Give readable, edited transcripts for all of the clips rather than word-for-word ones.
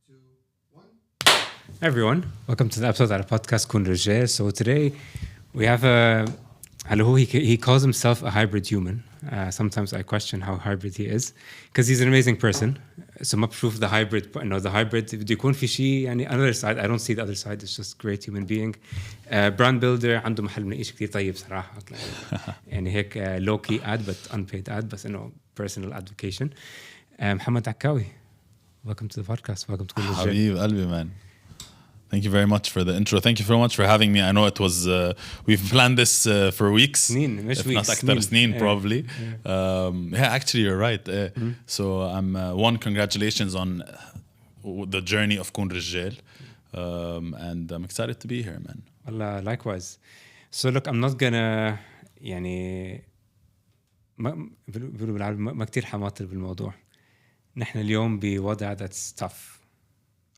2, 1. Hi everyone, welcome to the episode of the podcast Koon Rijjeil. So today we have he calls himself a hybrid human. Sometimes I question how hybrid he is because he's an amazing person. So ما بشوف the hybrid, the hybrid بده يكون في شيء يعني another side. I don't see the other side. It's just great human being. Brand builder عنده محل مناقيش كتير طيب صراحة. يعني هيك low key ad but unpaid ad بس إنه personal advocation. Mohammed Akkaoui, welcome to the podcast. Welcome to Koon Rijjeil. Habib Albi, man. Thank you very much for the intro. Thank you very much for having me. I know it was we've planned this for weeks. سنين مش if weeks. not أكتر سنين probably. Yeah, actually you're right. So I'm congratulations on the journey of Koon Rijjeil. And I'm excited to be here, man. Allah, likewise. So look, I'm not gonna يعني بيقولوا بالعربي ما كتير حماطل بالموضوع. نحن اليوم بوضع that's tough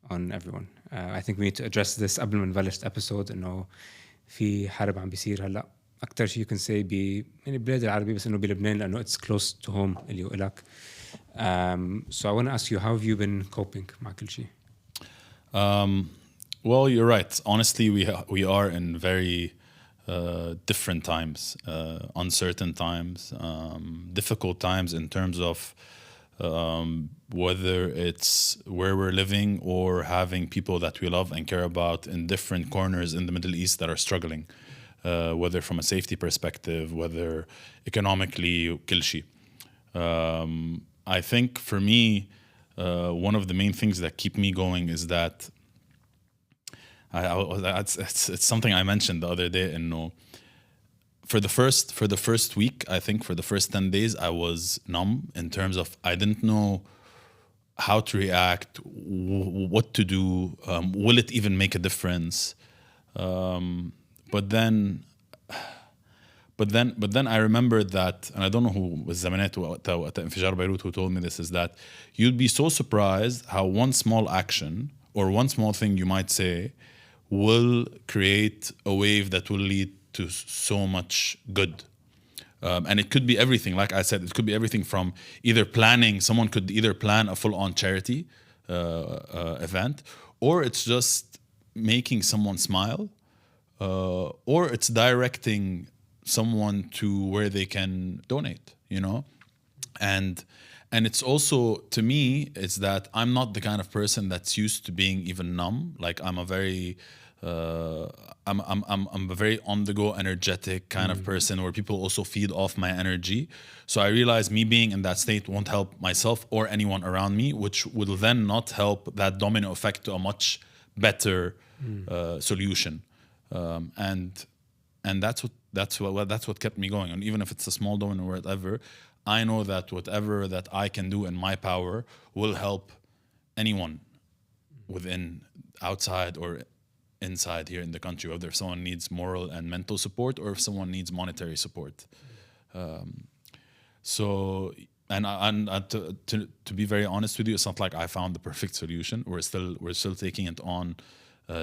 on everyone. I think we need to address this قبل ما نبلش episode إنه في حرب عم بيصير هلا أكتر شيء you can say يعني البلاد العربية بس إنه بلبنان لأنه it's close to home اللي وإلك. So I want to ask you, how have you been coping مع كل شيء? Well, you're right. Honestly, we are in very different times, uncertain times, difficult times in terms of whether it's where we're living or having people that we love and care about in different corners in the Middle East that are struggling, whether from a safety perspective, whether economically, كل شيء. I think for me, one of the main things that keep me going is that it's something I mentioned the other day. And for the first week, I think for the first 10 days, I was numb in terms of I didn't know how to react, what to do, will it even make a difference? But then I remembered that, and I don't know who was زمانات وقت انفجار بيروت who told me this, is that you'd be so surprised how one small action or one small thing you might say will create a wave that will lead to so much good. And it could be everything. Like I said, it could be everything from someone could either plan a full-on charity event, or it's just making someone smile, or it's directing someone to where they can donate, And it's also, to me, it's that I'm not the kind of person that's used to being even numb. Like I'm a very I'm a very on-the-go, energetic kind of person where people also feed off my energy. So I realize me being in that state won't help myself or anyone around me, which will then not help that domino effect to a much better solution. And that's what kept me going. And even if it's a small domino or whatever, I know that whatever that I can do in my power will help anyone within, outside, or inside here in the country, whether someone needs moral and mental support or if someone needs monetary support. To be very honest with you, it's not like I found the perfect solution. We're still taking it on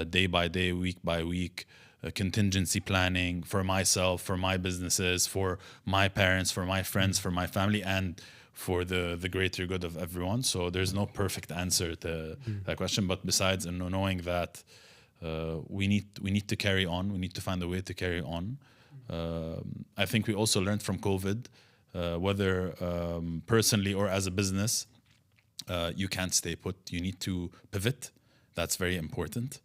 day by day, week by week, contingency planning for myself, for my businesses, for my parents, for my friends, for my family, and for the greater good of everyone. So there's no perfect answer to that question, but besides knowing that we need to carry on. We need to find a way to carry on. I think we also learned from COVID, whether personally or as a business, you can't stay put. You need to pivot. That's very important.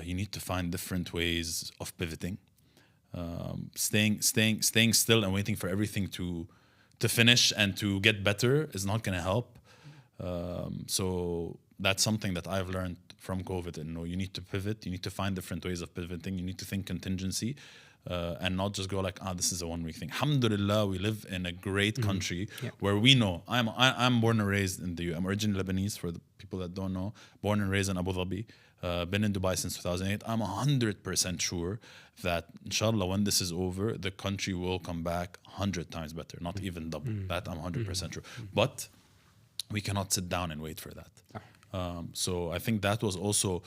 You need to find different ways of pivoting. Staying still and waiting for everything to finish and to get better is not going to help. So that's something that I've learned from COVID. And you need to pivot. You need to find different ways of pivoting. You need to think contingency and not just go like, this is a one-week thing. Alhamdulillah, we live in a great country where we know. I'm born and raised in the U.S. I'm originally Lebanese, for the people that don't know. Born and raised in Abu Dhabi. Been in Dubai since 2008. I'm 100% sure that, inshallah, when this is over, the country will come back 100 times better, not even double. That I'm 100% sure. But we cannot sit down and wait for that. So I think that was also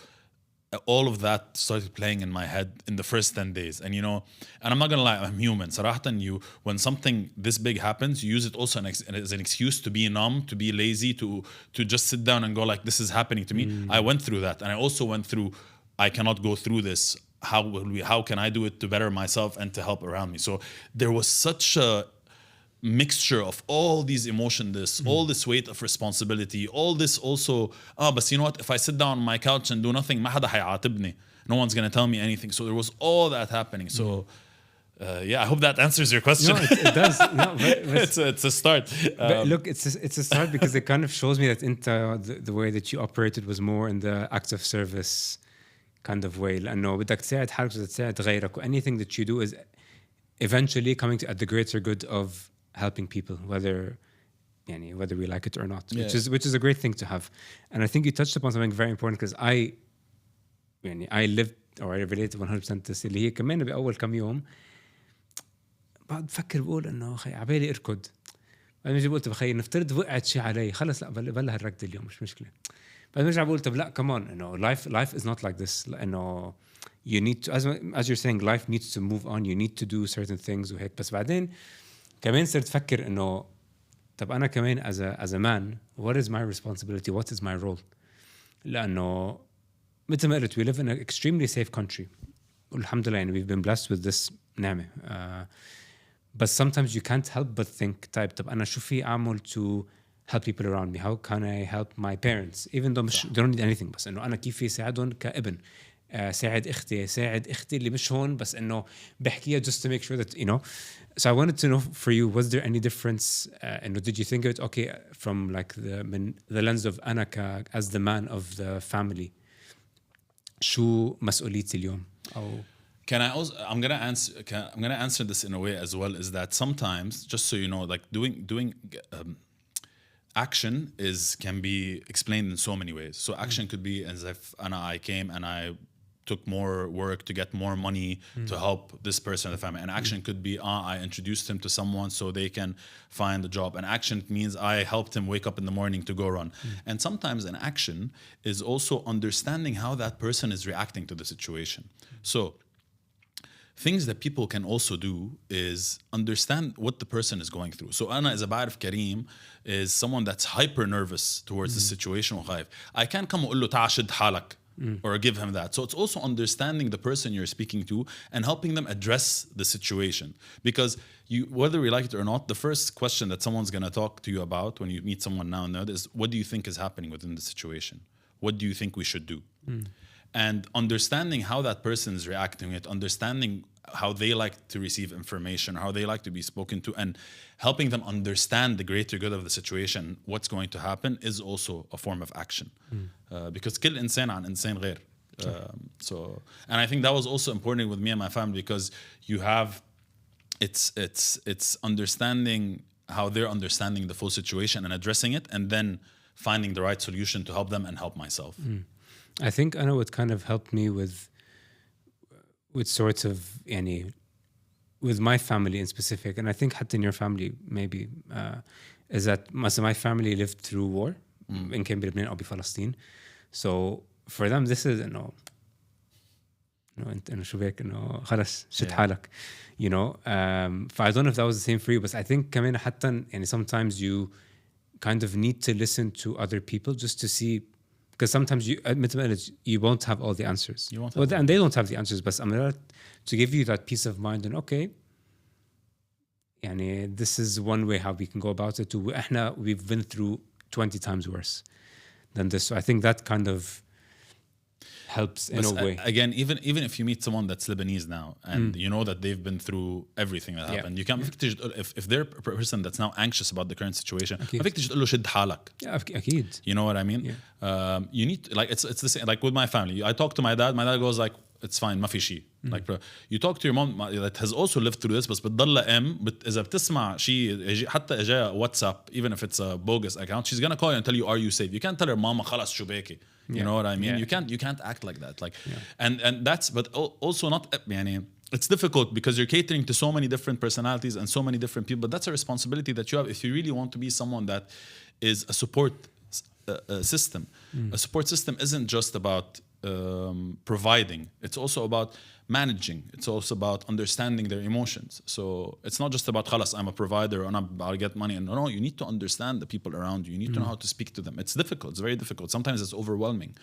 all of that started playing in my head in the first 10 days. And you know, and I'm not gonna lie, I'm human. صراحة, when something this big happens, you use it also as an excuse to be numb, to be lazy, to just sit down and go like, this is happening to me. I went through that, and I also went through, I cannot go through this. How can I do it to better myself and to help around me? So there was such a mixture of all these emotions, all this weight of responsibility, all this also, but you know what, if I sit down on my couch and do nothing, ما حدا حيعاتبني. No one's going to tell me anything. So there was all that happening. So yeah, I hope that answers your question. No, it does. No, but it's a start. But look, it's a start because it kind of shows me that the way that you operated was more in the acts of service kind of way. لأنه بدك تساعد حالك وتساعد غيرك. Anything that you do is eventually coming to at the greater good of helping people, whether we like it or not, which is a great thing to have. And I think you touched upon something very important, because I lived or I related 100% this اللي هي كمان بأول كم يوم بعد بفكر بقول إنه خي عبالي أركض. بعد ما قلت بخير نفترض وقعت شيء علي، خلص لا بلا هالركض اليوم مش مشكلة. بعد ما رجع بقول طب لا كمان إنه life is not like this. إنه you need to, as you're saying, life needs to move on. You need to do certain things وهيك. بس بعدين كمان صرت أفكر إنه طب أنا كمان as a man, what is my responsibility? What is my role? لأنه مثل ما قلت, we live in an extremely safe country. والحمد لله, and we've been blessed with this نعمة. But sometimes you can't help but think طب أنا شو في أعمل to help people around me? How can I help my parents? Even though they don't need anything, بس إنه أنا كيف في ساعدهم كابن. ساعد اختي اللي مش هون, بس انه بحكيها just to make sure that, you know. So I wanted to know for you, was there any difference, did you think of it okay from like the lens of أنا as the man of the family, شو مسؤوليتي اليوم أو Can I also, I'm gonna answer this in a way as well, is that sometimes, just so you know, like doing action can be explained in so many ways. So action could be as if I came and I took more work to get more money to help this person in the family. And action could be I introduced him to someone so they can find a job. And action means I helped him wake up in the morning to go run. And sometimes an action is also understanding how that person is reacting to the situation. So things that people can also do is understand what the person is going through. So Anna is a بعرف Karim is someone that's hyper nervous towards the situation وخايف. I can't come وقول له تعال شد حالك or give him that. So it's also understanding the person you're speaking to and helping them address the situation. Because whether we like it or not, the first question that someone's going to talk to you about when you meet someone now and then is, what do you think is happening within the situation? What do you think we should do? And understanding how that person is reacting, understanding how they like to receive information, how they like to be spoken to, and helping them understand the greater good of the situation, what's going to happen, is also a form of action. Because كل إنسان عن إنسان غير. And I think that was also important with me and my family, because you have, it's understanding how they're understanding the full situation and addressing it, and then finding the right solution to help them and help myself. I think I know what kind of helped me with sorts of with my family in specific, and I think حتى in your family maybe, is that my family lived through war in كان بلبنان أو بفلسطين. So for them this is إنه أنت شو بك إنه خلاص شد حالك, you know. I don't know if that was the same for you, but I think كمان حتى sometimes you kind of need to listen to other people just to see. Because sometimes you won't have all the answers. And they don't have the answers. But I'm there to give you that peace of mind. And okay, this is one way how we can go about it. We've been through 20 times worse than this. So I think that kind of helps in a way. Again, even if you meet someone that's Lebanese now, and you know that they've been through everything that happened, you can't. If they're a person that's now anxious about the current situation, you know what I mean? You need to, like, it's the same. Like with my family, I talk to my dad. My dad goes like, it's fine, ما في شيء. Like, bro, you talk to your mom that has also lived through this, بس بتضل إذا بتسمع شيء حتى إجا WhatsApp, even if it's a bogus account, she's gonna call you and tell you, are you safe? You can't tell her, mama خلاص شو بكي. You know what I mean? You can't act like that. Like, and that's, but also not, it's difficult because you're catering to so many different personalities and so many different people. But that's a responsibility that you have if you really want to be someone that is a support system. A support system isn't just about providing. It's also about managing. It's also about understanding their emotions. So it's not just about خلاص I'm a provider and I'll get money. And no, you need to understand the people around you. You need to know how to speak to them. It's difficult. It's very difficult. Sometimes it's overwhelming.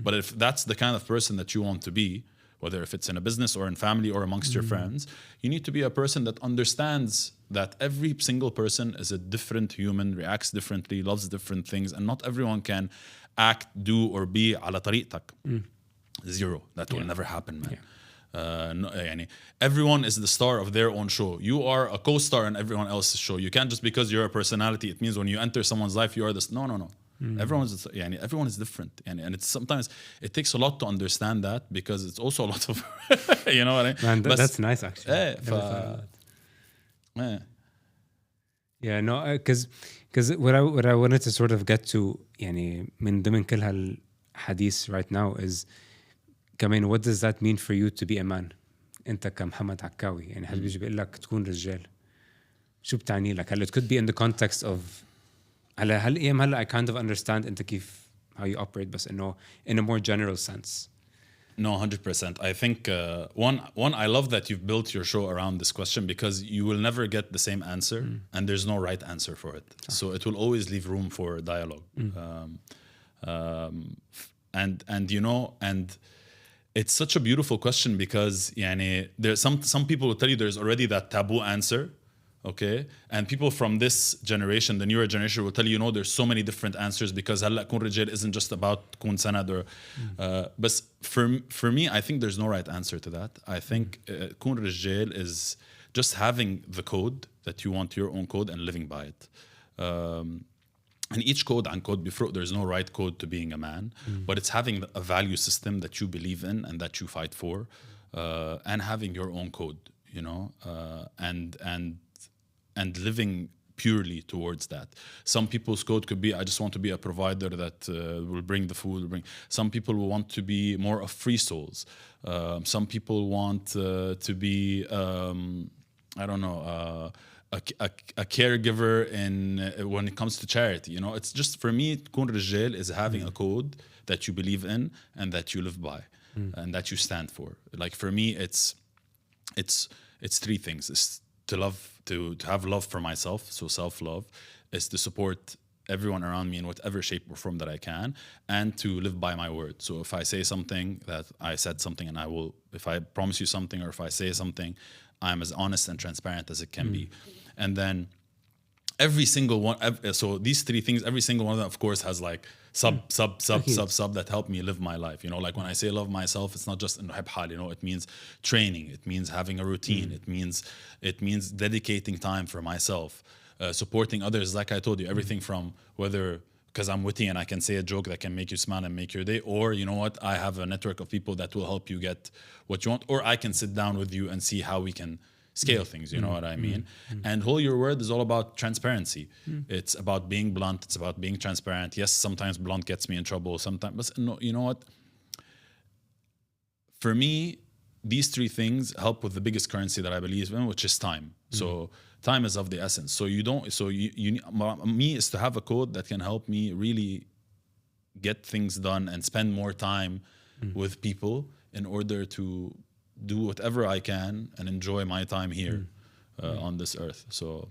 But if that's the kind of person that you want to be, whether if it's in a business or in family or amongst your friends, you need to be a person that understands that every single person is a different human, reacts differently, loves different things, and not everyone can act, do, or be على طريقتك. Zero. That will never happen, man. No, يعني, everyone is the star of their own show. You are a co-star in everyone else's show. You can't just because you're a personality, it means when you enter someone's life, you are this. No. Everyone is different. And it's sometimes it takes a lot to understand that because it's also a lot of you know what I mean? Man, that's nice actually. Yeah, no, because what I wanted to sort of get to يعني من ضمن كل هالحديث right now is كمان what does that mean for you to be a man؟ انت كمحمد عكاوي يعني حد بيجي بيقول لك تكون رجال شو بتعني لك؟ هل it could be in the context of على هالأيام هلا I kind of understand انت كيف how you operate بس انه in a more general sense. No, 100%. I think one, I love that you've built your show around this question because you will never get the same answer and there's no right answer for it. So it will always leave room for dialogue. And you know, and it's such a beautiful question because يعني, there's some people will tell you there's already that taboo answer. Okay, and people from this generation, the newer generation, will tell you, there's so many different answers because هلا كون رجال isn't just about كون سند or. But for me, I think there's no right answer to that. I think كون رجال is just having the code that you want, your own code, and living by it. And each code عن code بيفرق. There's no right code to being a man, but it's having a value system that you believe in and that you fight for, and having your own code, and living purely towards that. Some people's code could be, I just want to be a provider that will bring the food. Some people will want to be more of free souls. Some people want to be, I don't know, a caregiver when it comes to charity. It's just, for me, Koon Rijjeil is having a code that you believe in and that you live by and that you stand for. Like for me, it's three things. It's to have love for myself, so self-love, is to support everyone around me in whatever shape or form that I can, and to live by my word. So if I say something, that I said something, and I will, if I promise you something or if I say something, I'm as honest and transparent as it can be. And then every single one, so these three things, every single one of them, of course, has like sub that help me live my life. Like when I say love myself, it's not just إنه أحب حالي. It means training. It means having a routine. It means dedicating time for myself, supporting others. Like I told you, everything from whether because I'm witty and I can say a joke that can make you smile and make your day, or I have a network of people that will help you get what you want, or I can sit down with you and see how we can scale things, you know what I mean? And Hold Your Word is all about transparency. It's about being blunt. It's about being transparent. Yes, sometimes blunt gets me in trouble. Sometimes, but no, you know what? For me, these three things help with the biggest currency that I believe in, which is time. So time is of the essence. So me is to have a code that can help me really get things done and spend more time with people in order to do whatever I can and enjoy my time here on this earth. So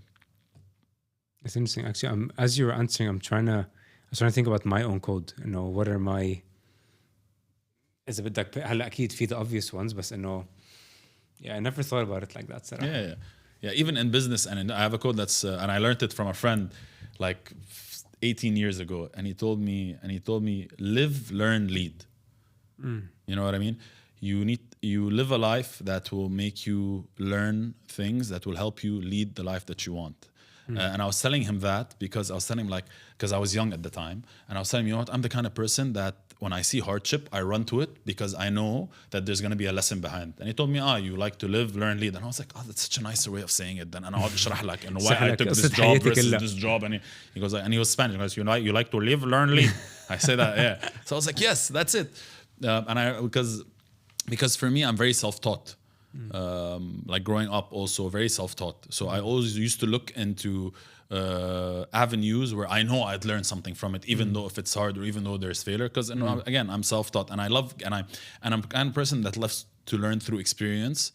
it's interesting. Actually, as you were answering, I was trying to think about my own code. What are my? Is a bit like هلا أكيد في the obvious ones, but I never thought about it like that. صراحة. Yeah. Even in business, and I have a code that's and I learned it from a friend like 18 years ago, and he told me live, learn, lead. You know what I mean? You live a life that will make you learn things that will help you lead the life that you want. And I was telling him that because I was telling him because I was young at the time, and I was telling him, I'm the kind of person that when I see hardship, I run to it because I know that there's going to be a lesson behind. And he told me, you like to live, learn, lead. And I was like, that's such a nicer way of saying it. Then I'll اشرح لك and why I took this job versus this job. And he goes, and he was Spanish. He goes, you like to live, learn, lead. I say that, yeah. So I was like, yes, that's it. Because for me, I'm very self-taught. Like growing up, also very self-taught. So I always used to look into avenues where I know I'd learn something from it, even though if it's hard or even though there's failure. Because again, I'm self-taught, and I love and I'm kind of person that loves to learn through experience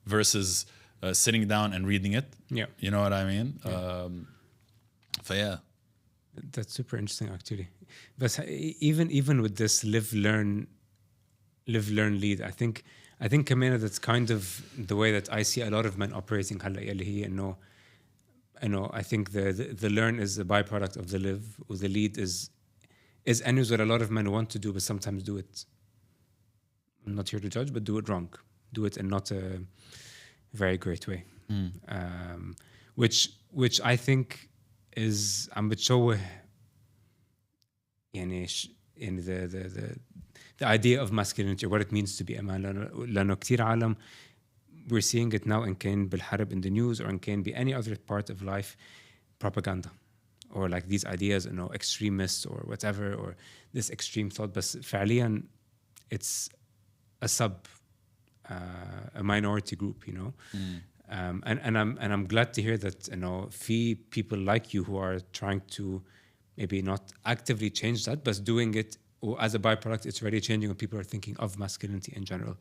versus sitting down and reading it. Yeah. You know what I mean? Yeah. That's super interesting, actually. But even with this live, learn, lead, I think Kamena, that's kind of the way that I see a lot of men operating. I think the learn is a byproduct of the live, or the lead is anyways what a lot of men want to do, but sometimes do it. I'm not here to judge, but do it wrong. Do it in not a very great way. Which I think is عم بتشوه يعني the idea of masculinity, or what it means to be a man. لأنه كتير عالم, we're seeing it now in كان بالحرب in the news, or in كان be any other part of life, propaganda, or like these ideas, extremists or whatever, or this extreme thought. But فعليا it's a minority group, and I'm glad to hear that في people like you who are trying to maybe not actively change that, but doing it, or as a byproduct, it's already changing when people are thinking of masculinity in general,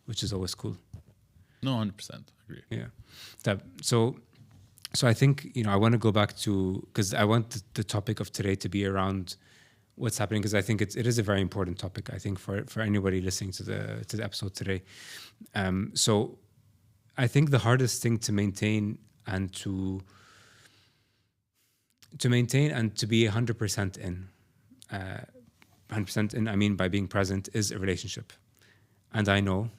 which is always cool. No, 100% agree. Yeah. So I think I want to go back to, because I want the topic of today to be around what's happening, because I think it is a very important topic, I think, for anybody listening to the episode today. So I think the hardest thing to maintain and to be 100% in, 100% in, I mean by being present, is a relationship. And I know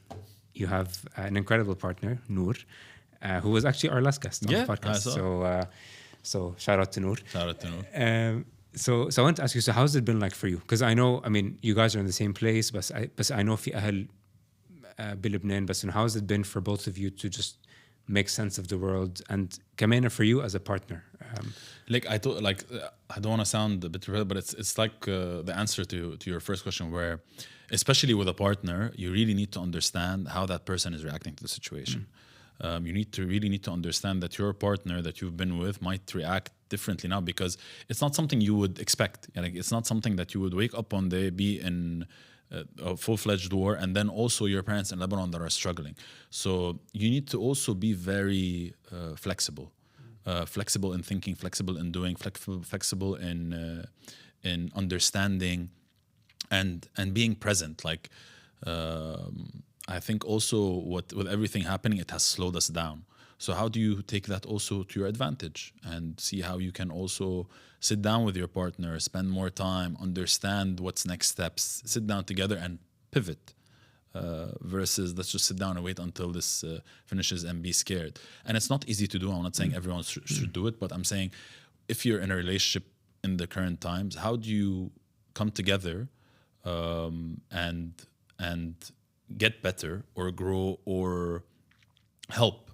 you have an incredible partner, Noor, who was actually our last guest on the podcast. So shout out to Noor. Shout out to Noor. So I want to ask you, so how's it been like for you? Because I know, you guys are in the same place, but I know في أهل بلبنان, but how has it been for both of you to just make sense of the world, and Kamena for you as a partner? I don't want to sound a bit repetitive, but it's like the answer to your first question, where especially with a partner, you really need to understand how that person is reacting to the situation. You really need to understand that your partner that you've been with might react differently now, because it's not something you would expect. It's not something that you would wake up one day, be in a full-fledged war, and then also your parents in Lebanon that are struggling. So you need to also be very flexible. Flexible in thinking, flexible in doing, flexible in understanding, and being present. I think also with everything happening, it has slowed us down. So how do you take that also to your advantage, and see how you can also sit down with your partner, spend more time, understand what's next steps, sit down together and pivot, versus let's just sit down and wait until this finishes and be scared. And it's not easy to do. I'm not saying everyone should do it, but I'm saying if you're in a relationship in the current times, how do you come together and get better or grow or help,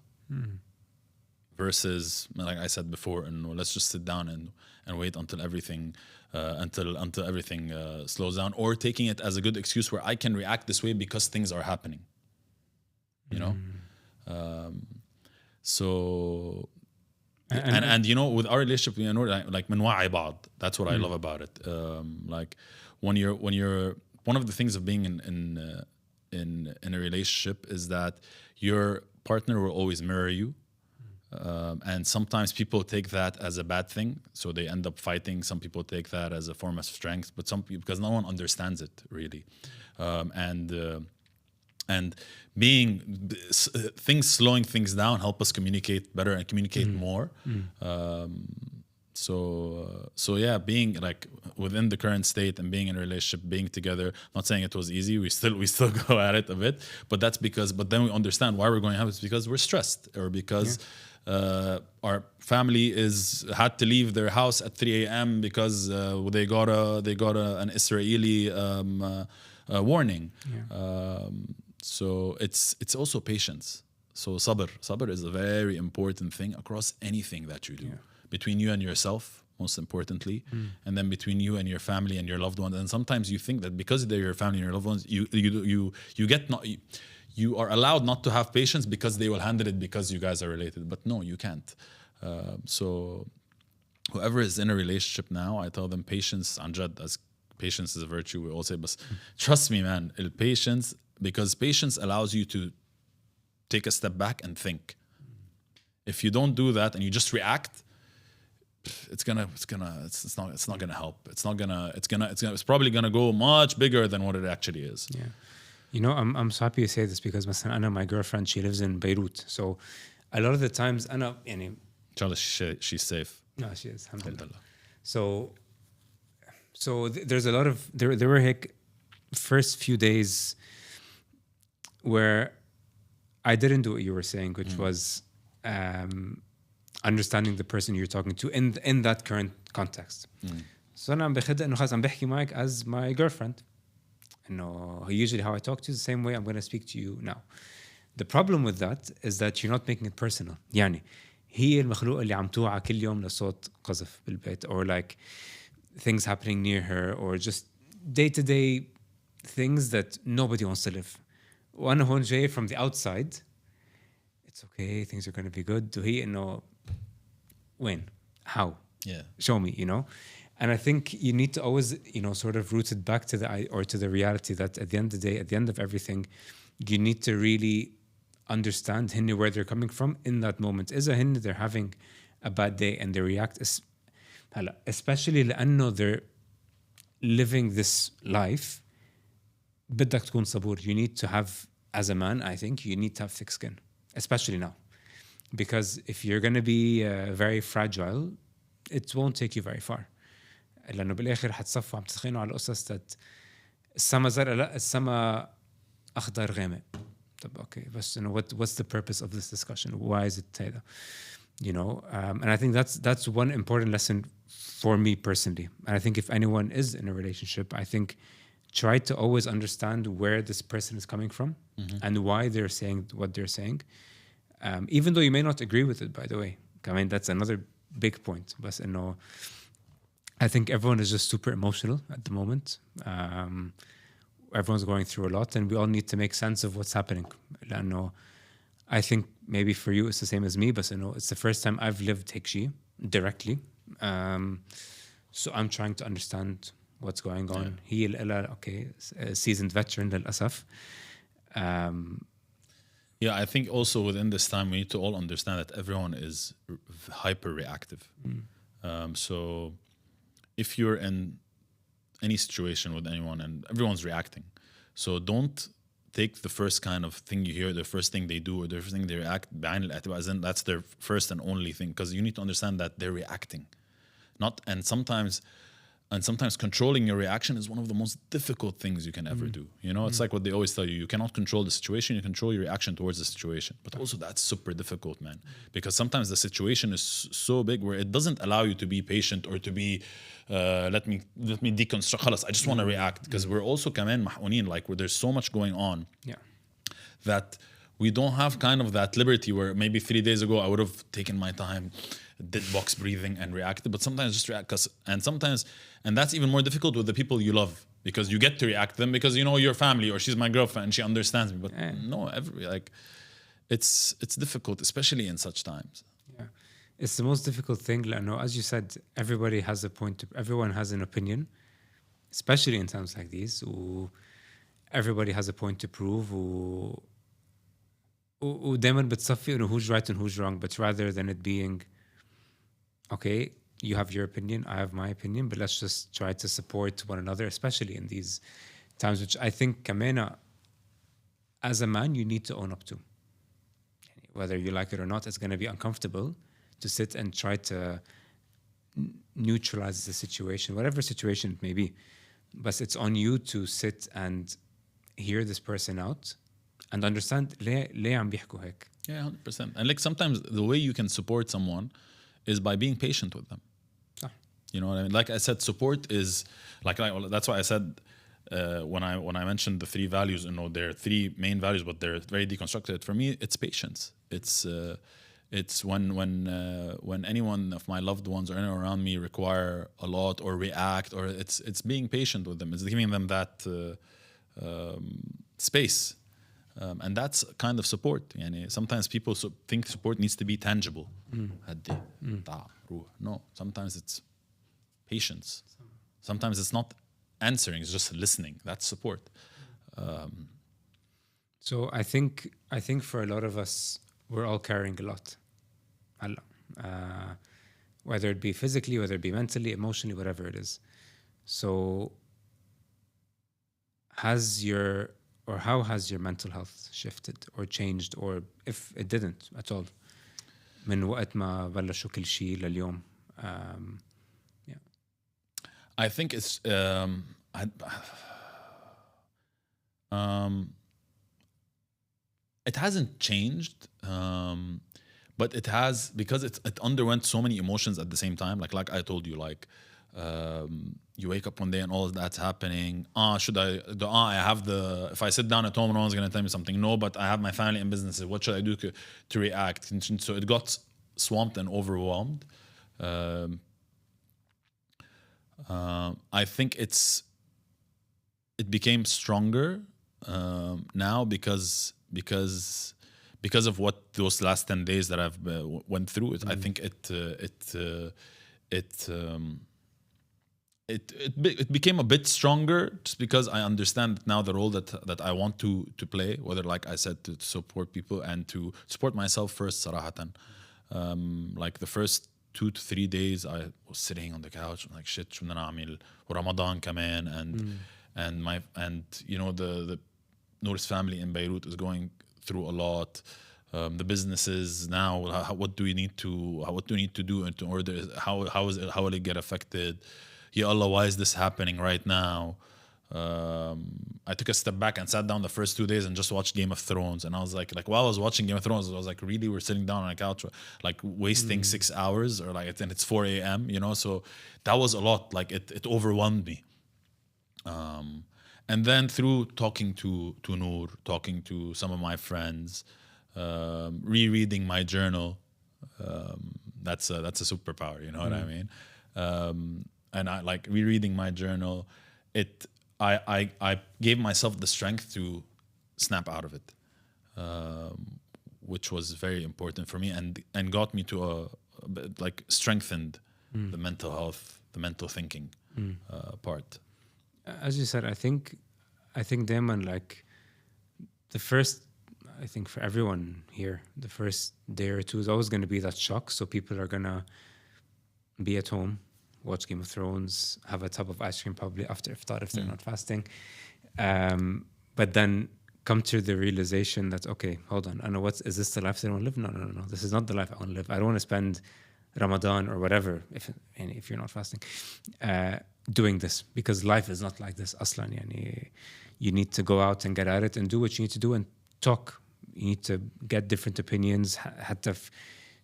versus, like I said before, and let's just sit down and wait until everything until everything slows down, or taking it as a good excuse where I can react this way because things are happening, so and with our relationship, like منوعي بعض. That's what I love about it. Like when you're one of the things of being in a relationship is that your partner will always mirror you. And sometimes people take that as a bad thing, so they end up fighting. Some people take that as a form of strength, but some people, because no one understands it really. And being slowing things down help us communicate better and communicate more. So yeah, being like within the current state and being in a relationship, being together, not saying it was easy, we still go at it a bit, but then we understand why we're going to have it. It's because we're stressed, or because our family had to leave their house at 3 a.m. because they got an Israeli warning. So it's also patience. So sabr is a very important thing across anything that you do. Between you and yourself, most importantly, and then between you and your family and your loved ones. And sometimes you think that because they're your family and your loved ones, you are allowed not to have patience because they will handle it because you guys are related. But no, you can't. So whoever is in a relationship now, I tell them patience, anjad, as patience is a virtue, we all say, but trust me, man, patience, because patience allows you to take a step back and think. If you don't do that and you just react, it's not gonna help. It's probably gonna go much bigger than what it actually is. Yeah. You know, I'm so happy you say this because مثلا my girlfriend, she lives in Beirut. So a lot of the times Inshallah, she's safe. No, she is, alhamdulillah. So there's a lot of there were like first few days where I didn't do what you were saying, which was understanding the person you're talking to in that current context. So أنا عم بخدها إنه خلاص عم بحكي معك as my girlfriend. إنه usually how I talk to you is the same way I'm going to speak to you now. The problem with that is that you're not making it personal. يعني هي المخلوقة اللي عم توعى كل يوم لصوت قذف بالبيت, or like things happening near her, or just day-to-day things that nobody wants to live. وأنا هون جاي from the outside, it's okay, things are going to be good. وهي إنه when? How? Yeah. Show me, you know? And I think you need to always, sort of root it back to the reality that at the end of the day, at the end of everything, you need to really understand where they're coming from in that moment. Is they're having a bad day and they react, especially لأنه they're living this life. بدك تكون صبور. You need to have, as a man, I think, you need to have thick skin, especially now. Because if you're going to be very fragile, it won't take you very far. لأنه بالآخر حتصفوا عم تتخينوا على قصص السما زرقاء لا السما أخضر غامق. طب okay, بس what's the purpose of this discussion? Why is it هذا? And I think that's one important lesson for me personally. And I think if anyone is in a relationship, I think try to always understand where this person is coming from and why they're saying what they're saying. Even though you may not agree with it, by the way. I mean, that's another big point. But I think everyone is just super emotional at the moment. Everyone's going through a lot, and we all need to make sense of what's happening. I think maybe for you it's the same as me, but it's the first time I've lived Hikshi directly. So I'm trying to understand what's going on. He seasoned veteran للأسف. Yeah, I think also within this time we need to all understand that everyone is hyper reactive. So if you're in any situation with anyone and everyone's reacting, so don't take the first kind of thing you hear, the first thing they do, or the first thing they react, as in that's their first and only thing, because you need to understand that they're reacting. And sometimes controlling your reaction is one of the most difficult things you can ever do. It's like what they always tell you. You cannot control the situation, you control your reaction towards the situation. But also that's super difficult, man. Because sometimes the situation is so big where it doesn't allow you to be patient or to be, let me deconstruct. خلاص, I just want to react. Because we're also كمان محقونين, like where there's so much going on that we don't have kind of that liberty where maybe 3 days ago I would have taken my time, did box breathing and reacted, but sometimes just react. And that's even more difficult with the people you love, because you get to react to them because your family, or she's my girlfriend and she understands me. But it's difficult, especially in such times. Yeah, it's the most difficult thing. As you said, everybody has a point. Everyone has an opinion, especially in times like these. Everybody has a point to prove. ودايما بتصفي إنه who's right and who's wrong, but rather than it being, okay, you have your opinion, I have my opinion, but let's just try to support one another, especially in these times, which I think كمان as a man you need to own up to. Whether you like it or not, it's going to be uncomfortable to sit and try to neutralize the situation, whatever situation it may be. But it's on you to sit and hear this person out and understand ليه عم بيحكوا هيك. Yeah, 100%. And like sometimes the way you can support someone is by being patient with them. You know what I mean? Like I said, support is that's why I said when I mentioned the 3 values, there are 3 main values, but they're very deconstructed. For me, it's patience. It's when anyone of my loved ones or anyone around me require a lot or react, or it's being patient with them. It's giving them that space. And that's kind of support. يعني sometimes people think support needs to be tangible. هدي تعال روح. No, sometimes it's patience. Sometimes it's not answering, it's just listening. That's support. So I think for a lot of us, we're all carrying a lot. Whether it be physically, whether it be mentally, emotionally, whatever it is. So how has your mental health shifted or changed, or if it didn't at all من وقت ما بلشوا كل شيء لليوم? Yeah. I think it's it hasn't changed, but it has, because it underwent so many emotions at the same time. Like I told you, like you wake up one day and all of that's happening. Should I have if I sit down at home, no one's gonna tell me something. No, but I have my family and businesses. What should I do to react? So it got swamped and overwhelmed. I think it became stronger now because of what those last 10 days that I've went through. I think it became a bit stronger, just because I understand now the role that I want to play, whether, like I said, to support people and to support myself first, صراحة. Like the first 2 to 3 days I was sitting on the couch, I'm like, shit, شو بدنا نعمل ورمضان كمان, and you know, the Noor's family in Beirut is going through a lot. The businesses now, what do we need to do in order, how will it get affected? Ya Allah, why is this happening right now? I took a step back and sat down the first 2 days and just watched Game of Thrones, and I was like while I was watching Game of Thrones, I was like, really, we're sitting down on a couch like wasting 6 hours, or like and it's 4 a.m., you know? So that was a lot. Like it overwhelmed me. And then through talking to Noor, talking to some of my friends, rereading my journal, that's a superpower, you know what I mean? And I like rereading my journal. I gave myself the strength to snap out of it, which was very important for me, and got me to like strengthened the mental health, the mental thinking part. As you said, I think Damon, like the first, I think for everyone here, the first day or two is always going to be that shock. So people are going to be at home, watch Game of Thrones, have a tub of ice cream probably after iftar if they're not fasting. But then come to the realization that, okay, hold on, I know is this the life they want to live? No. This is not the life I want to live. I don't want to spend Ramadan or whatever, if you're not fasting, doing this, because life is not like this. Aslan, you need to go out and get at it and do what you need to do and talk. You need to get different opinions.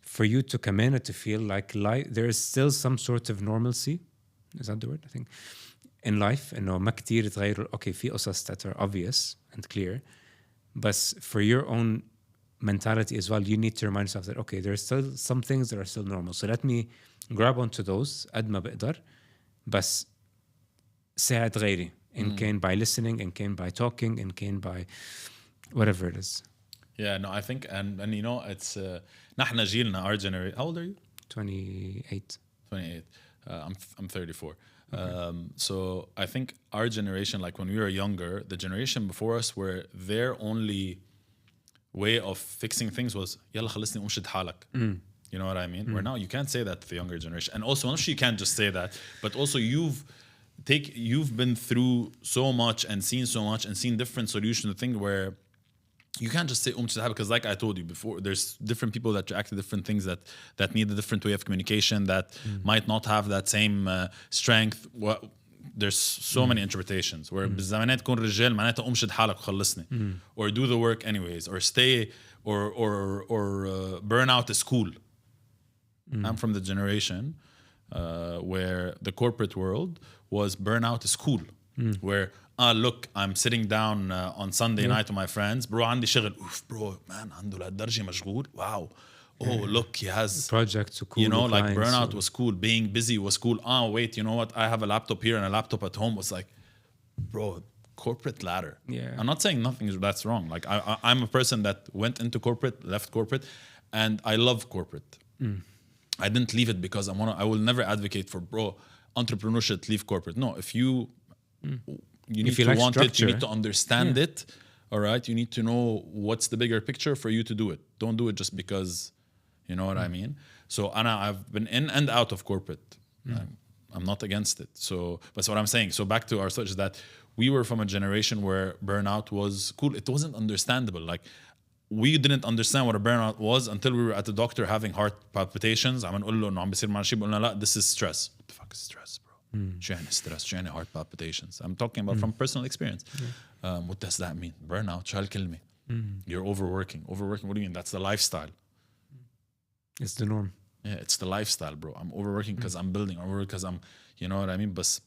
For you to come in and to feel like life, there is still some sort of normalcy. Is that the word? I think in life, إنه ما كتير تغير. Okay, في قصص that are obvious and clear, but for your own mentality as well, you need to remind yourself that, okay, there are still some things that are still normal. So let me grab onto those قد ما بقدر, بس ساعد غيري. In كان by listening, in كان by talking, in كان by whatever it is. Yeah, no, I think, and you know, it's نحن جيلنا, our generation. How old are you? 28. 28. I'm 34. So I think our generation, like when we were younger, the generation before us, where their only way of fixing things was يلا خلصني قوم شد حالك. You know what I mean? Where now you can't say that to the younger generation. And also, not sure you can't just say that, but also you've been through so much and seen so much and seen different solutions to things where you can't just say because like I told you before, there's different people that react to different things that need a different way of communication, that might not have that same strength. There's so many interpretations where بالزمانات كون رجال معناتها قوم شد حالك وخلصني, or do the work anyways, or stay or burn out the school. I'm from the generation where the corporate world was burn out school, where look, I'm sitting down on Sunday night with my friends, bro عندي شغل, oof bro, man عنده لهالدرجة مشغول, wow. Oh, look, he has projects, so cool, you know, like clients, burnout was cool, being busy was cool. Wait, you know what, I have a laptop here and a laptop at home. Was like, bro, corporate ladder. Yeah. I'm not saying that's wrong. Like I'm a person that went into corporate, left corporate, and I love corporate. I didn't leave it because I will never advocate for entrepreneurship, leave corporate. No, if you need If you to like want it, you structure, need to understand it. All right, you need to know what's the bigger picture for you to do it. Don't do it just because, you know what I mean. So I've been in and out of corporate. I'm not against it. So that's what I'm saying. So back to our search is that we were from a generation where burnout was cool. It wasn't understandable. Like we didn't understand what a burnout was until we were at the doctor having heart palpitations. عم نقول له إنه عم بيصير معنا شيء بقولنا لا, this is stress. What the fuck is stress, bro? شو يعني stress? شو يعني heart palpitations? I'm talking about from personal experience. What does that mean? Burnout. شو هالكلمة? You're overworking. Overworking. What do you mean? That's the lifestyle. It's the norm. Yeah, it's the lifestyle, bro. I'm overworking because I'm building, or because I'm, you know what I mean? But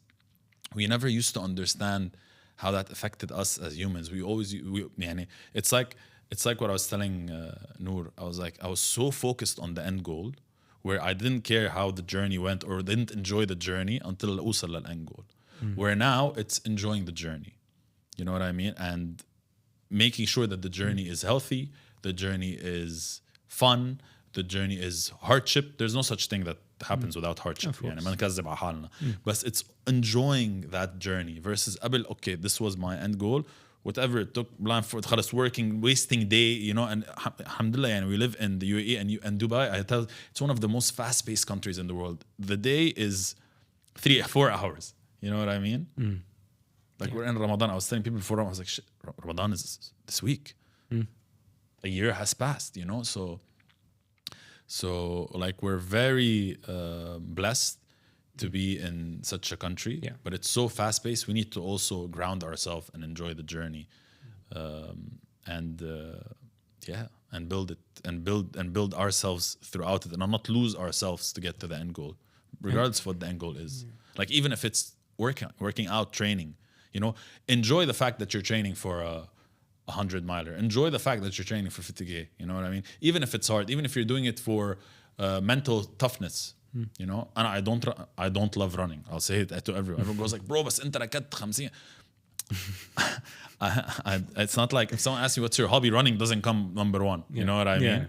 we never used to understand how that affected us as humans. يعني, it's like what I was telling Noor. I was so focused on the end goal where I didn't care how the journey went or didn't enjoy the journey until أوصل للend goal. Where now it's enjoying the journey. You know what I mean? And making sure that the journey is healthy, the journey is fun, the journey is hardship. There's no such thing that happens without hardship. يعني ما نكذب على حالنا. But it's enjoying that journey versus قبل, okay, this was my end goal. Whatever it took, خلاص working, wasting day, you know, and alhamdulillah, and we live in the UAE and Dubai. I tell it's one of the most fast-paced countries in the world. The day is 3-4 hours. You know what I mean? Like we're in Ramadan. I was telling people before Ramadan, I was like, shit, Ramadan is this week. A year has passed, you know? So like we're very blessed to be in such a country, but it's so fast-paced. We need to also ground ourselves and enjoy the journey, and build it and build ourselves throughout it, and not lose ourselves to get to the end goal, regardless of what the end goal is. Like even if it's working out, training, you know, enjoy the fact that you're training for a 100-miler. Enjoy the fact that you're training for 50K. You know what I mean? Even if it's hard, even if you're doing it for mental toughness. You know, and I don't love running. I'll say it to everyone. Everyone goes like, bro, بس أنت ركضت 50. It's not like if someone asks you what's your hobby, running doesn't come number one. You know what I mean?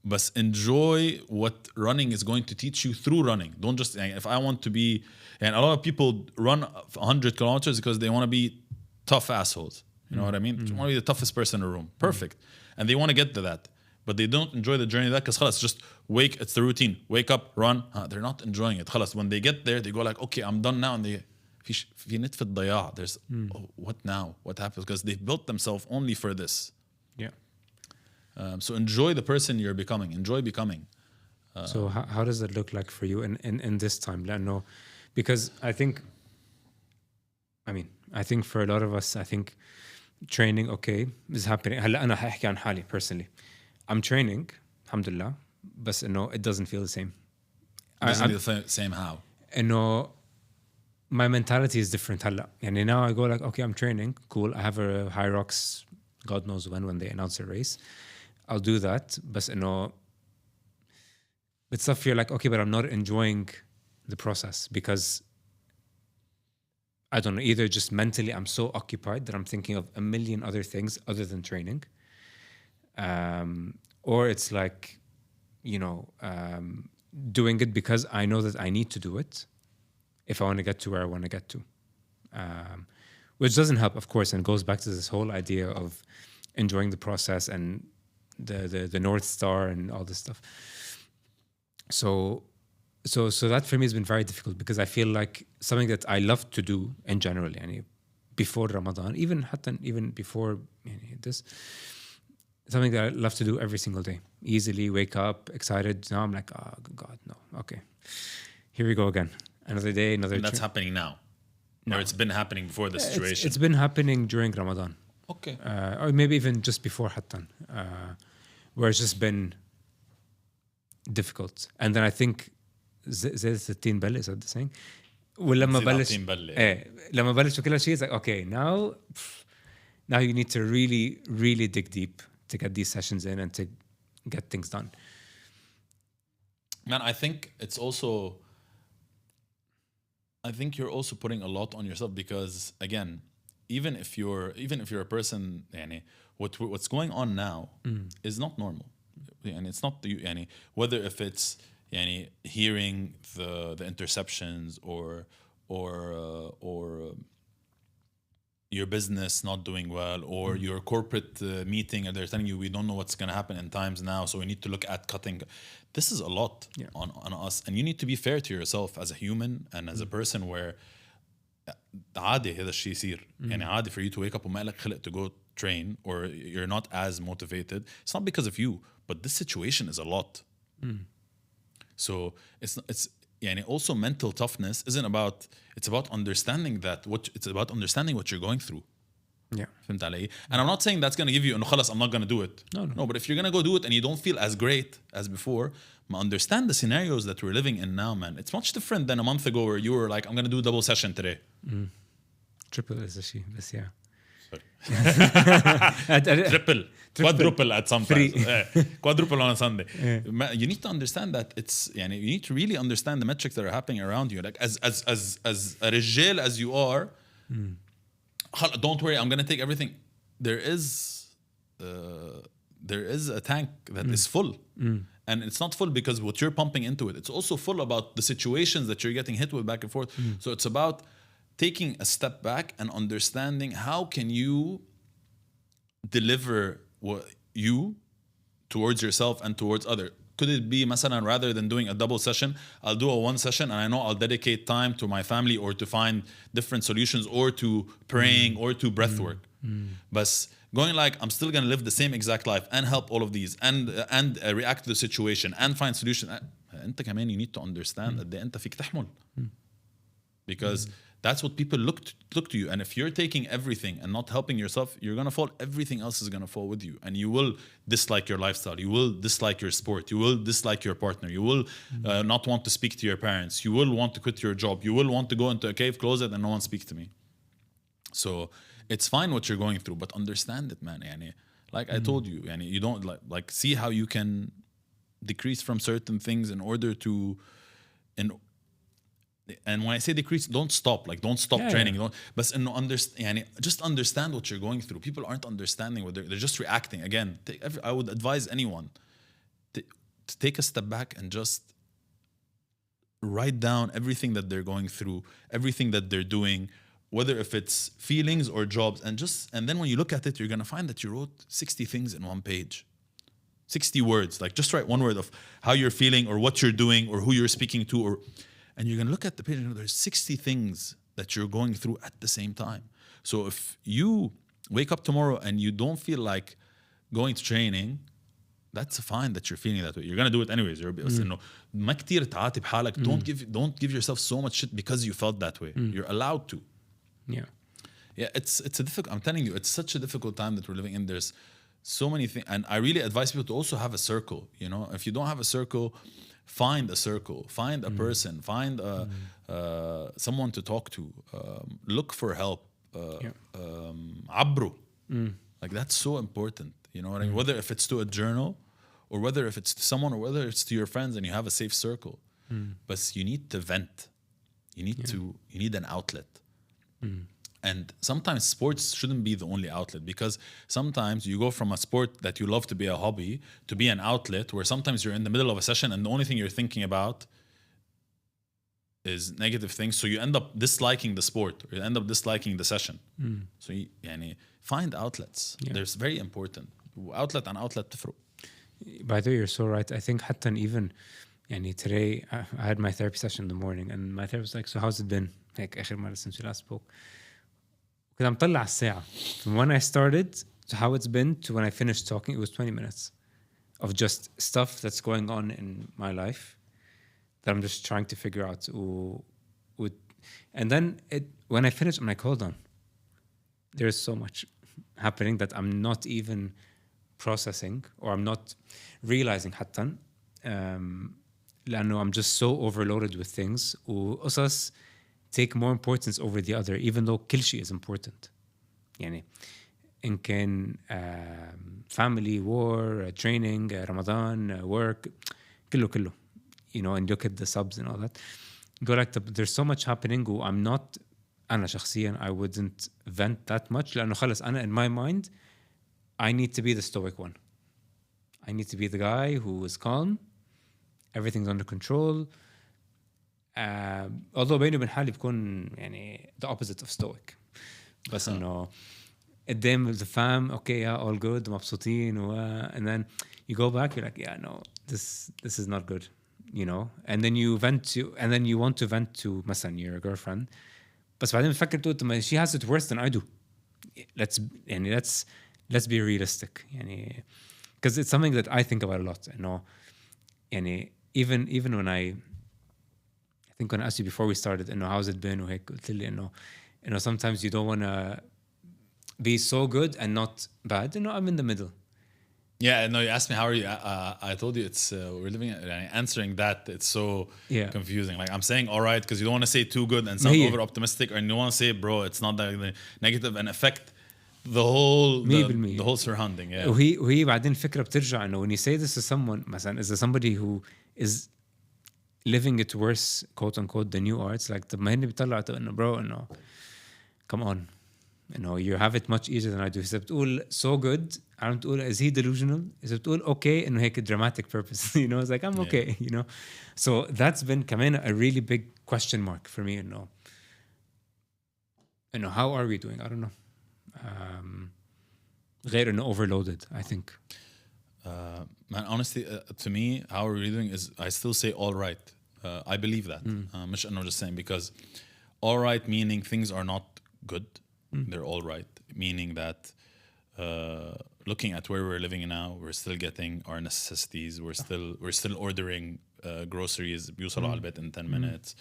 But enjoy what running is going to teach you through running. Don't just, if I want to be, and a lot of people run 100 kilometers because they want to be tough assholes. You know what I mean? You want to be the toughest person in the room. Perfect. And they want to get to that. But they don't enjoy the journey of that because خلاص, just it's the routine. Wake up, run. They're not enjoying it. خلاص, when they get there, they go like, okay, I'm done now. And they في نتف الضياع. There's what now? What happens? Because they've built themselves only for this. Yeah. So enjoy the person you're becoming. Enjoy becoming. So how does it look like for you in this time? No, because I think for a lot of us, I think training, okay, is happening. هلا أنا هحكي عن حالي personally. I'm training, alhamdulillah, but no, it doesn't feel the same. Doesn't feel the same how? No, my mentality is different. هلا. يعني now I go like, okay, I'm training, cool. I have a high rocks, God knows when they announce a race. I'll do that, but no, with stuff you're like, okay, but I'm not enjoying the process because I don't know, either just mentally I'm so occupied that I'm thinking of a million other things other than training. Or it's like, you know, doing it because I know that I need to do it if I want to get to where I want to get to. Which doesn't help, of course, and goes back to this whole idea of enjoying the process and the North Star and all this stuff. So that for me has been very difficult because I feel like something that I love to do in general, yani, before Ramadan, even before this, something that I love to do every single day. Easily wake up, excited. Now I'm like, oh God, no. Okay, here we go again. Another day, another. And that's happening now. No. Or it's been happening before the situation. It's been happening during Ramadan. Okay. Or maybe even just before Hattan, where it's just been difficult. And then I think زي 60 بلة, is that the saying? ولما بلش لما بلش وكل شيء, it's like, okay, now you need to really, really dig deep to get these sessions in and to get things done. Man, I think it's also I think you're also putting a lot on yourself because again, even if you're a person, يعني, what's going on now is not normal, and it's not يعني, whether if it's يعني, hearing the interceptions or your business not doing well, or your corporate meeting and they're telling you we don't know what's going to happen in times now, so we need to look at cutting. This is a lot on us, and you need to be fair to yourself as a human and as a person where عادي هذا الشيء يصير. يعني عادي for you to wake up وما لك خلق to go train, or you're not as motivated. It's not because of you, but this situation is a lot. So it's يعني also mental toughness isn't about, it's about understanding what you're going through. Yeah. فهمت علي؟ And I'm not saying that's going to give you إنه خلاص I'm not going to do it. No, but if you're going to go do it and you don't feel as great as before, understand the scenarios that we're living in now, man. It's much different than a month ago where you were like, I'm going to do a double session today. Triple is a she, but yeah. Triple, quadruple at some times. Quadruple on a Sunday. You need to understand that it's يعني, you need to really understand the metrics that are happening around you. Like as a Rijjeil as you are, don't worry, I'm gonna take everything. There is a tank that is full. And it's not full because what you're pumping into it. It's also full about the situations that you're getting hit with back and forth. So it's about taking a step back and understanding how can you deliver what you towards yourself and towards others. Could it be مثلا rather than doing a double session, I'll do a one session and I know I'll dedicate time to my family or to find different solutions or to praying or to breath work. But going like I'm still going to live the same exact life and help all of these and react to the situation and find solution. انت كمان you need to understand that انت فيك تحمل. Because that's what people look to you. And if you're taking everything and not helping yourself, you're going to fall. Everything else is going to fall with you. And you will dislike your lifestyle. You will dislike your sport. You will dislike your partner. You will not want to speak to your parents. You will want to quit your job. You will want to go into a cave closet and no one speak to me. So it's fine what you're going through, but understand it, man. يعني, like I told you, يعني, you don't like see how you can decrease from certain things in order to... And when I say decrease, don't stop training. Don't, but just understand what you're going through. People aren't understanding what they're just reacting. Again, I would advise anyone to take a step back and just write down everything that they're going through, everything that they're doing, whether if it's feelings or jobs, and then when you look at it, you're gonna find that you wrote 60 things in one page. 60 words. Like just write one word of how you're feeling or what you're doing or who you're speaking to, and you're going to look at the page and there's 60 things that you're going through at the same time. So if you wake up tomorrow and you don't feel like going to training, that's fine that you're feeling that way. You're going to do it anyways. ما كتير تعاتب حالك. Don't give yourself so much shit because you felt that way. You're allowed to. Yeah, it's a difficult, I'm telling you, it's such a difficult time that we're living in. There's so many things, and I really advise people to also have a circle. You know, if you don't have a circle, find a circle, find a person, find someone to talk to, look for help, عبروا. Like that's so important, you know what I mean? Whether if it's to a journal or whether if it's to someone or whether it's to your friends and you have a safe circle. But you need to vent. You need an outlet. And sometimes sports shouldn't be the only outlet, because sometimes you go from a sport that you love to be a hobby to be an outlet where sometimes you're in the middle of a session and the only thing you're thinking about is negative things. So you end up disliking the sport or you end up disliking the session. So find outlets. There's very important. Outlet and outlet تفرق. By the way, you're so right. I think حتى even today I had my therapy session in the morning and my therapist was like, so how's it been? Like آخر مرة since we last spoke. كنت مطلع الساعة. From when I started to how it's been to when I finished talking, it was 20 minutes of just stuff that's going on in my life that I'm just trying to figure out. And then when I finished, I'm like, hold on. There's so much happening that I'm not even processing or I'm not realizing حتى. لأنه I'm just so overloaded with things. وقصص take more importance over the other, even though كل شيء is important. يعني إن كان family, war, training, Ramadan, work, كله. You know, and look at the subs and all that. go like there's so much happening I'm not أنا شخصيا I wouldn't vent that much لأنه خلص أنا in my mind I need to be the stoic one. I need to be the guy who is calm, everything's under control. Although بيني وبين حالي بكون يعني the opposite of stoic. بس إنه قدام the fam okay yeah all good مبسوطين and then you go back you're like yeah no this is not good, you know, and then you vent to and then you want to vent to مثلا your girlfriend بس بعدين بتفكر تقول she has it worse than I do. Let's be realistic يعني because it's something that I think about a lot, you know. يعني even when I think when I asked you before we started you know how's it been وهيك قلت لي انه sometimes you don't want to be so good and not bad, you know. I'm in the middle. Yeah, no, you asked me how are you. I told you it's we're living. Answering that it's so confusing. Like I'm saying all right because you don't want to say too good and sound over optimistic, or you want to say bro it's not that negative and affect the whole surrounding. Yeah. وهي بعدين الفكرة بترجع انه when you say this to someone مثلا is there somebody who is living it worse quote unquote than you are, it's like طب ما هني بيطلع انه bro انه come on. You know, you have it much easier than I do. إذا بتقول so good, عم تقول is he delusional? إذا بتقول okay إنه هيك dramatic purpose, you know, it's like I'm okay, you know. So that's been كمان a really big question mark for me, you know, how are we doing? I don't know. غير إنه overloaded, I think. Man, honestly, to me, how are we doing is I still say all right. I believe that. مش إنه just saying because all right meaning things are not good. They're all right, meaning that looking at where we're living now, we're still getting our necessities. We're still ordering groceries. بيوصلوا على البيت in 10 minutes.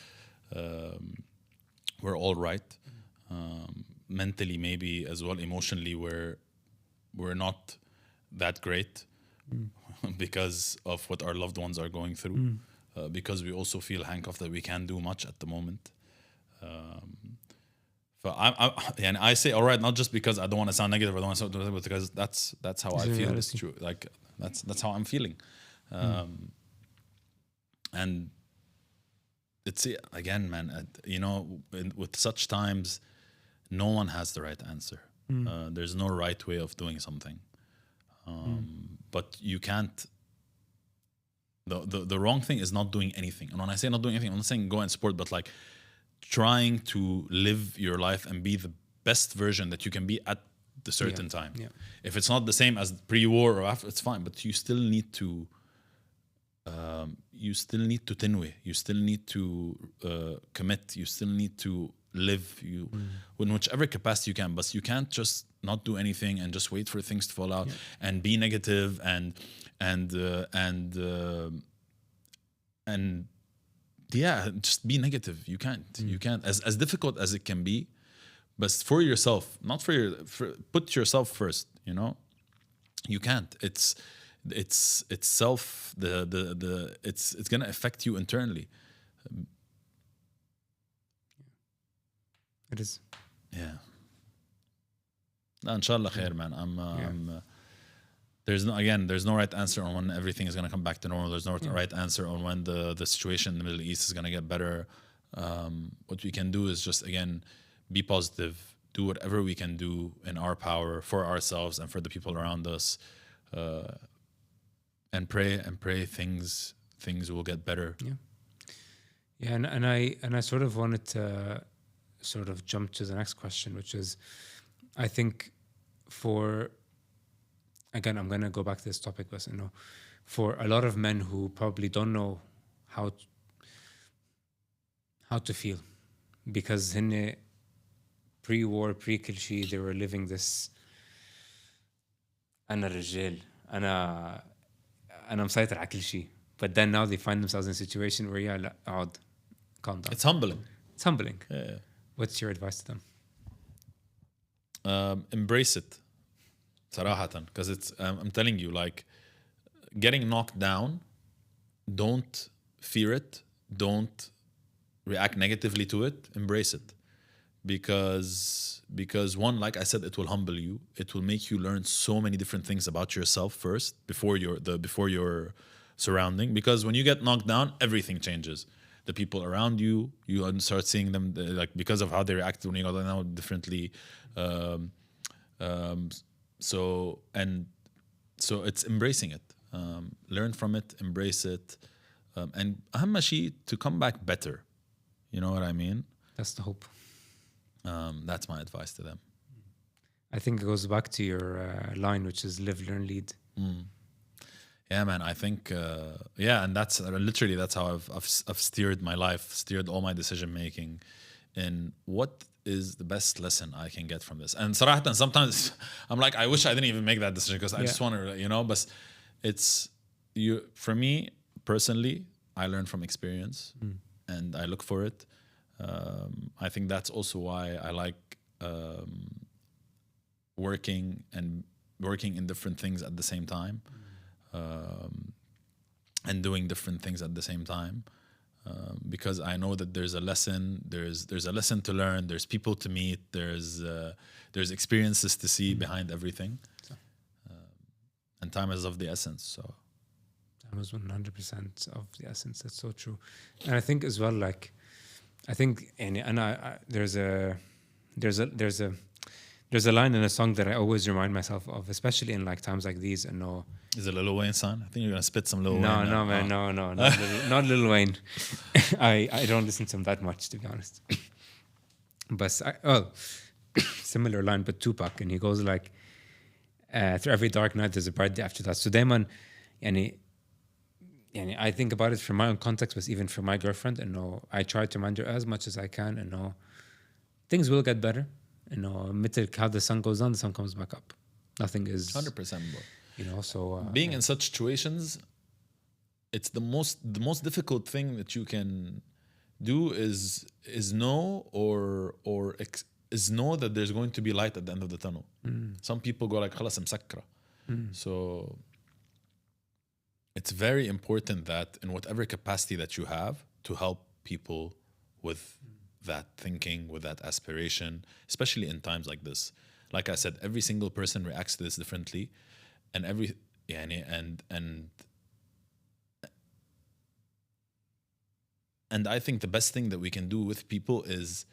We're all right. Mentally, maybe as well. Emotionally, we're not that great because of what our loved ones are going through. Because we also feel handcuffed that we can't do much at the moment. I say all right not just because I don't want to sound negative or don't want to sound negative, but because that's how I feel. It's true. Like that's how I'm feeling, and it's again, man. You know, with such times, no one has the right answer. There's no right way of doing something, but you can't. The wrong thing is not doing anything. And when I say not doing anything, I'm not saying go and support, but like trying to live your life and be the best version that you can be at the certain time. If it's not the same as pre-war or after, it's fine, but you still need to تنوي, you still need to commit, you still need to live in whichever capacity you can, but you can't just not do anything and just wait for things to fall out and be negative and just be negative. You can't as difficult as it can be, but for yourself, not put yourself first, you know. You can't. It's self it's going to affect you internally. It is. Yeah. Inshallah khair, man. I'm there's no right answer on when everything is going to come back to normal. There's no right answer on when the situation in the Middle East is going to get better. What we can do is just, again, be positive, do whatever we can do in our power for ourselves and for the people around us, and pray things will get better. Yeah, and I sort of wanted to sort of jump to the next question, which is, I think for, again, I'm going to go back to this topic, but you know, for a lot of men who probably don't know how to feel, because هن pre-war, pre-كل شيء, they were living this أنا رجال, أنا مسيطر على كل شيء, but then now they find themselves in a situation where لا اقعد, calm down. It's humbling. Yeah. What's your advice to them? Embrace it. صراحة, because it's I'm telling you, like, getting knocked down, don't fear it, don't react negatively to it, embrace it, because one, like I said, it will humble you, it will make you learn so many different things about yourself first before your surrounding, because when you get knocked down, everything changes. the people around you. You start seeing them like because of how they react when you got to know differently. So it's embracing it. Learn from it, embrace it, and أهم شيء to come back better. You know what I mean? That's the hope. That's my advice to them. I think it goes back to your line, which is live, learn, lead. Yeah, man. I think and that's literally that's how I've steered my life, steered all my decision making, in what is the best lesson I can get from this. And صراحة, sometimes I'm like, I wish I didn't even make that decision because I just want to, but it's for me personally. I learn from experience, and I look for it. I think that's also why I like working in different things at the same time. And doing different things at the same time, because I know that there's a lesson, there's a lesson to learn, there's people to meet, there's experiences to see behind everything, and time is of the essence. So that was 100% of the essence. That's so true. And I think as well, like, I think, and I there's a line in a song that I always remind myself of, especially in like times like these. And no, is it Lil Wayne son? I think you're gonna spit some Lil Wayne. No, man, no, not Lil Wayne. I don't listen to him that much, to be honest. But similar line, but Tupac, and he goes like, through every dark night there's a bright day after that. So Dayman, I think about it from my own context, but even for my girlfriend, and no, I try to manage her as much as I can, and no, things will get better. How the sun goes down, the sun comes back up. Nothing is 100%, bro. So being in such situations, it's the most difficult thing that you can do is know is know that there's going to be light at the end of the tunnel. Some people go like خلاص مسكرة. So it's very important that in whatever capacity that you have to help people with that thinking, with that aspiration, especially in times like this. Like I said, every single person reacts to this differently, and and I think the best thing that we can do with people is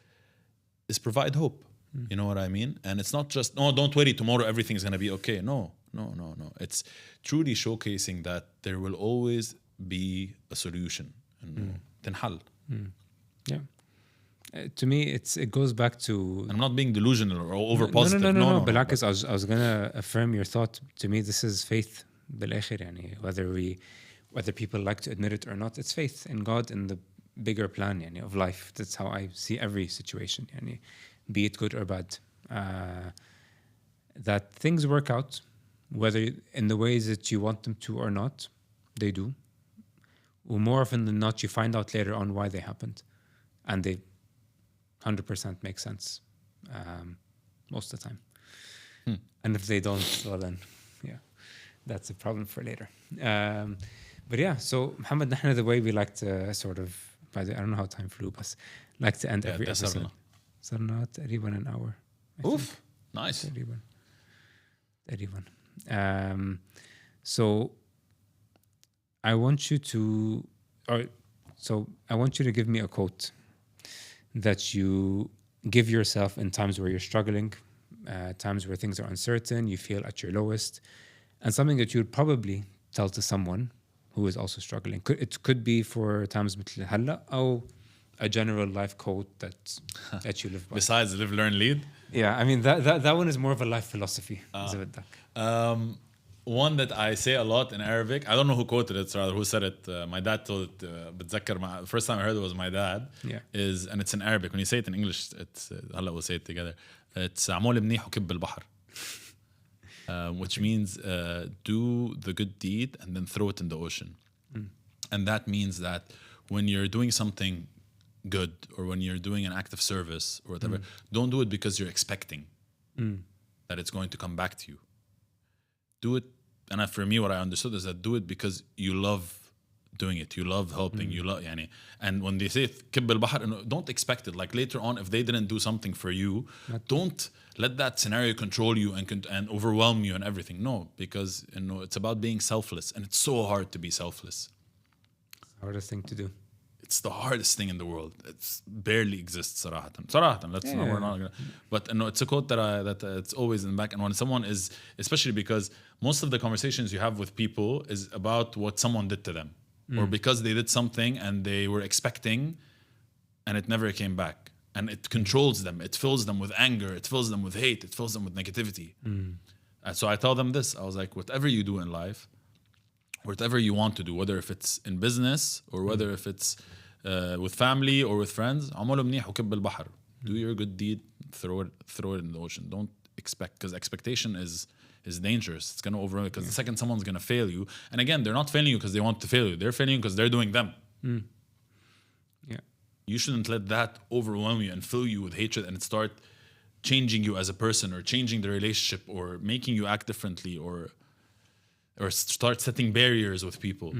provide hope. You know what I mean? And it's not just, no, don't worry, tomorrow everything's gonna be okay. No. It's truly showcasing that there will always be a solution. تنحل. Yeah. To me, it goes back to. I'm not being delusional or over positive. No. But I was gonna affirm your thought. To me, this is faith. بالآخر, يعني, whether people like to admit it or not, it's faith in God, in the bigger plan, يعني, of life. That's how I see every situation, يعني, be it good or bad. That things work out, whether in the ways that you want them to or not, they do. Or more often than not, you find out later on why they happened, and they 100% make sense most of the time. And if they don't, well then, yeah, that's a problem for later. But yeah, so Mohammed, نحن the way we like to sort of, I don't know how time flew, but like to end every episode. صرنا تقريبا an hour. Oof, nice. تقريبا. So I want you to give me a quote that you give yourself in times where you're struggling, times where things are uncertain, you feel at your lowest, and something that you would probably tell to someone who is also struggling. It could be for times مثل هلا, or a general life quote that you live by. Besides live, learn, lead? Yeah, I mean, that one is more of a life philosophy. One that I say a lot in Arabic. I don't know who quoted it, rather who said it. My dad told it. بتذكر first time I heard it was my dad. Yeah. And it's in Arabic. When you say it in English, it's هلا we'll say it together. It's عمول منيح وكب البحر. Which means do the good deed and then throw it in the ocean. And that means that when you're doing something good, or when you're doing an act of service or whatever, don't do it because you're expecting that it's going to come back to you. Do it, and for me, what I understood is that do it because you love doing it, you love helping, you love, يعني. And when they say كب البحر, don't expect it. Like later on, if they didn't do something for you, don't let that scenario control you and overwhelm you and everything. No, because it's about being selfless, and it's so hard to be selfless. Hardest thing to do. it's the hardest thing in the world. It's barely exists صراحة. Let's know we're not gonna. But no, it's a quote that it's always in the back. And when someone is, especially because most of the conversations you have with people is about what someone did to them, or because they did something and they were expecting, and it never came back, and it controls them. It fills them with anger. It fills them with hate. It fills them with negativity. And so I tell them this. I was like, whatever you do in life, whatever you want to do, whether if it's in business or whether if it's with family or with friends, عمله منيح وكب البحر. Do your good deed, throw it in the ocean. Don't expect, because expectation is dangerous. It's gonna overrun, because the second someone's gonna fail you, and again, they're not failing you because they want to fail you. They're failing you because they're doing them. Yeah. You shouldn't let that overwhelm you and fill you with hatred and start changing you as a person, or changing the relationship, or making you act differently, or start setting barriers with people.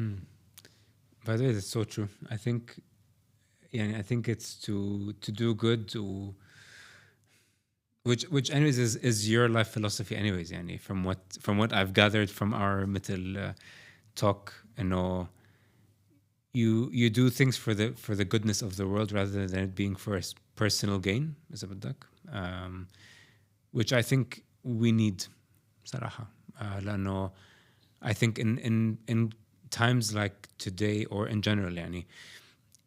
By the way, that's so true. I think it's to do good, which anyways is your life philosophy anyways. Yani, from what I've gathered from our middle talk, you do things for the goodness of the world rather than it being for personal gain, which I think we need صراحة. لأنه I think in times like today, or in general, يعني,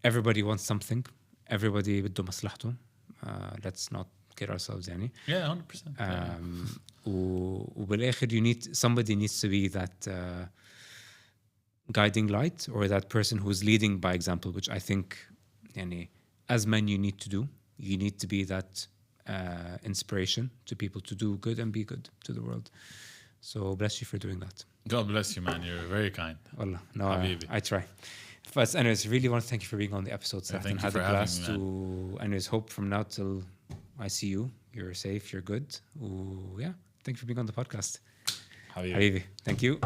everybody wants something. Everybody بده مصلحته. Let's not kid ourselves, يعني. Yeah, 100%. وبالآخر somebody needs to be that guiding light, or that person who's leading by example, which I think, يعني, as men you need to do. You need to be that inspiration to people to do good and be good to the world. So bless you for doing that. God bless you, man. You're very kind. Wallah, no, I try. But anyways, really want to thank you for being on the episode. Thank you for having me, man. Anyways, hope from now till I see you, you're safe, you're good. Yeah, thank you for being on the podcast. Habibi. Habibi, thank you.